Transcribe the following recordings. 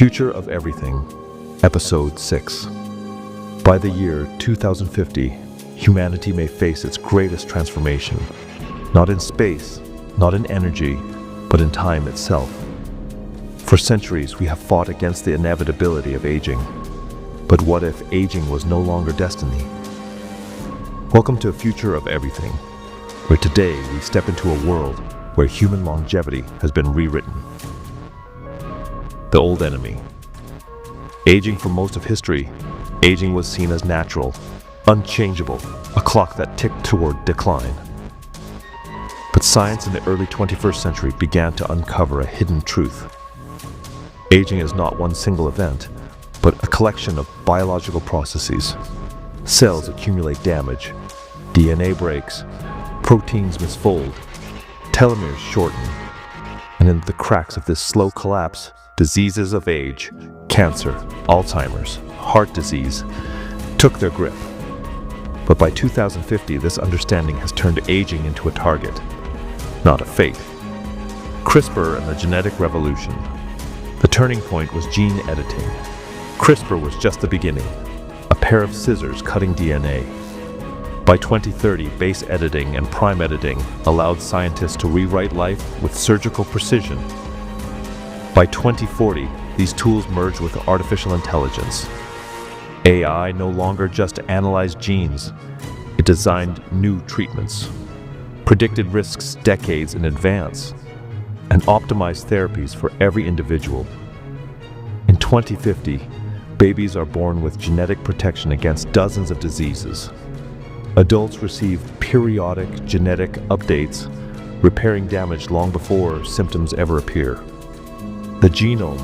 Future of Everything, Episode 6. By the year 2050, humanity may face its greatest transformation, not in space, not in energy, but in time itself. For centuries, we have fought against the inevitability of aging. But what if aging was no longer destiny? Welcome to Future of Everything, where today we step into a world where human longevity has been rewritten. The old enemy. Aging for most of history, aging was seen as natural, unchangeable, a clock that ticked toward decline. But science in the early 21st century began to uncover a hidden truth. Aging is not one single event, but a collection of biological processes. Cells accumulate damage, DNA breaks, proteins misfold, telomeres shorten, and in the cracks of this slow collapse, diseases of age, cancer, Alzheimer's, heart disease, took their grip. But by 2050, this understanding has turned aging into a target, not a fate. CRISPR and the genetic revolution. The turning point was gene editing. CRISPR was just the beginning, a pair of scissors cutting DNA. By 2030, base editing and prime editing allowed scientists to rewrite life with surgical precision. By 2040, these tools merged with artificial intelligence. AI no longer just analyzed genes, it designed new treatments, predicted risks decades in advance, and optimized therapies for every individual. In 2050, babies are born with genetic protection against dozens of diseases. Adults receive periodic genetic updates, repairing damage long before symptoms ever appear. The genome,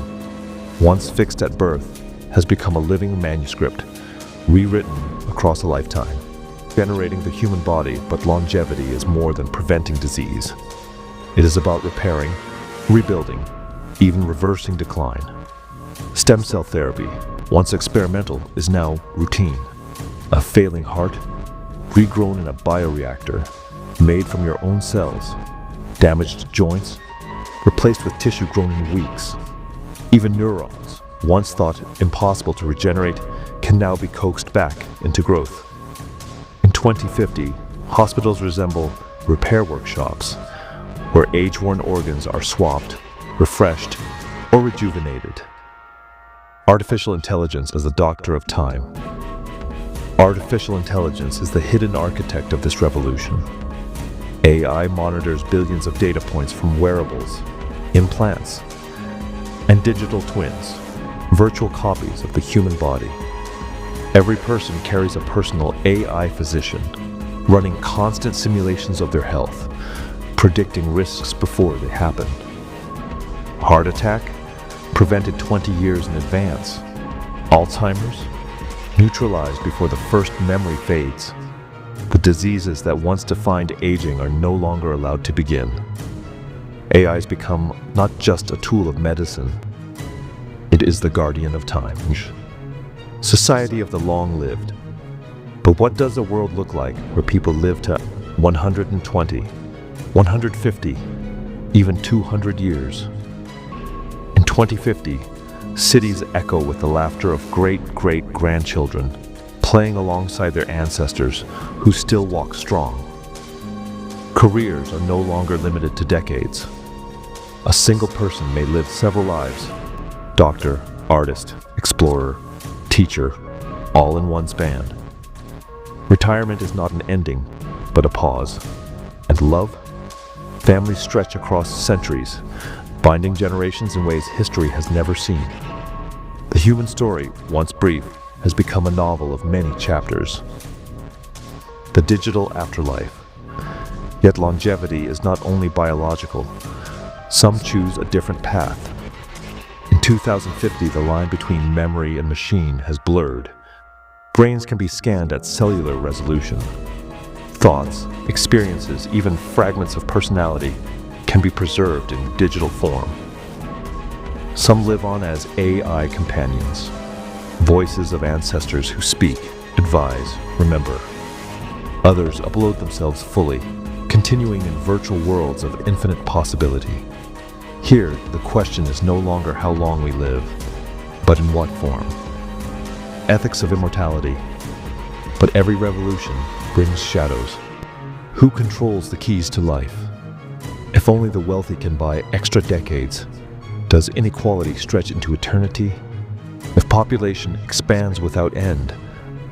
once fixed at birth, has become a living manuscript, rewritten across a lifetime, generating the human body. But longevity is more than preventing disease. It is about repairing, rebuilding, even reversing decline. Stem cell therapy, once experimental, is now routine. A failing heart, regrown in a bioreactor, made from your own cells. Damaged joints, replaced with tissue grown in weeks. Even neurons, once thought impossible to regenerate, can now be coaxed back into growth. In 2050, hospitals resemble repair workshops, where age-worn organs are swapped, refreshed, or rejuvenated. Artificial intelligence as the doctor of time. Artificial intelligence is the hidden architect of this revolution. AI monitors billions of data points from wearables, implants, and digital twins, virtual copies of the human body. Every person carries a personal AI physician, running constant simulations of their health, predicting risks before they happen. Heart attack? Prevented 20 years in advance. Alzheimer's? Neutralized before the first memory fades. The diseases that once defined aging are no longer allowed to begin. AI has become not just a tool of medicine, it is the guardian of time. Society of the long-lived. But what does a world look like where people live to 120, 150, even 200 years? In 2050, cities echo with the laughter of great-great-grandchildren, playing alongside their ancestors who still walk strong. Careers are no longer limited to decades. A single person may live several lives: doctor, artist, explorer, teacher, all in one span. Retirement is not an ending, but a pause. And love? Families stretch across centuries, binding generations in ways history has never seen. The human story, once brief, has become a novel of many chapters. The digital afterlife. Yet longevity is not only biological. Some choose a different path. In 2050, the line between memory and machine has blurred. Brains can be scanned at cellular resolution. Thoughts, experiences, even fragments of personality can be preserved in digital form. Some live on as AI companions, voices of ancestors who speak, advise, remember. Others upload themselves fully, continuing in virtual worlds of infinite possibility. Here, the question is no longer how long we live, But in what form? Ethics of immortality. But every revolution brings shadows. Who controls the keys to life? If only the wealthy can buy extra decades, does inequality stretch into eternity? If population expands without end,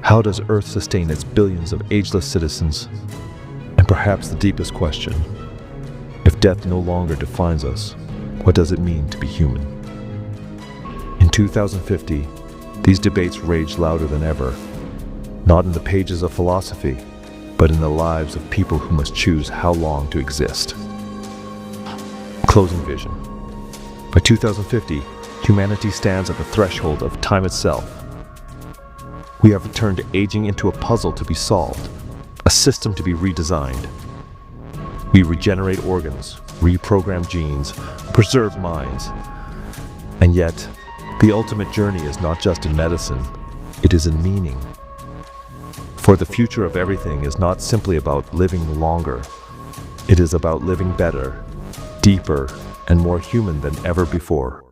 how does Earth sustain its billions of ageless citizens? And perhaps the deepest question, if death no longer defines us, what does it mean to be human? In 2050, these debates rage louder than ever, not in the pages of philosophy, but in the lives of people who must choose how long to exist. Closing vision. By 2050, humanity stands at the threshold of time itself. We have turned aging into a puzzle to be solved, a system to be redesigned. We regenerate organs, reprogram genes, preserve minds. And yet, the ultimate journey is not just in medicine, it is in meaning. For the future of everything is not simply about living longer. It is about living better, deeper, and more human than ever before.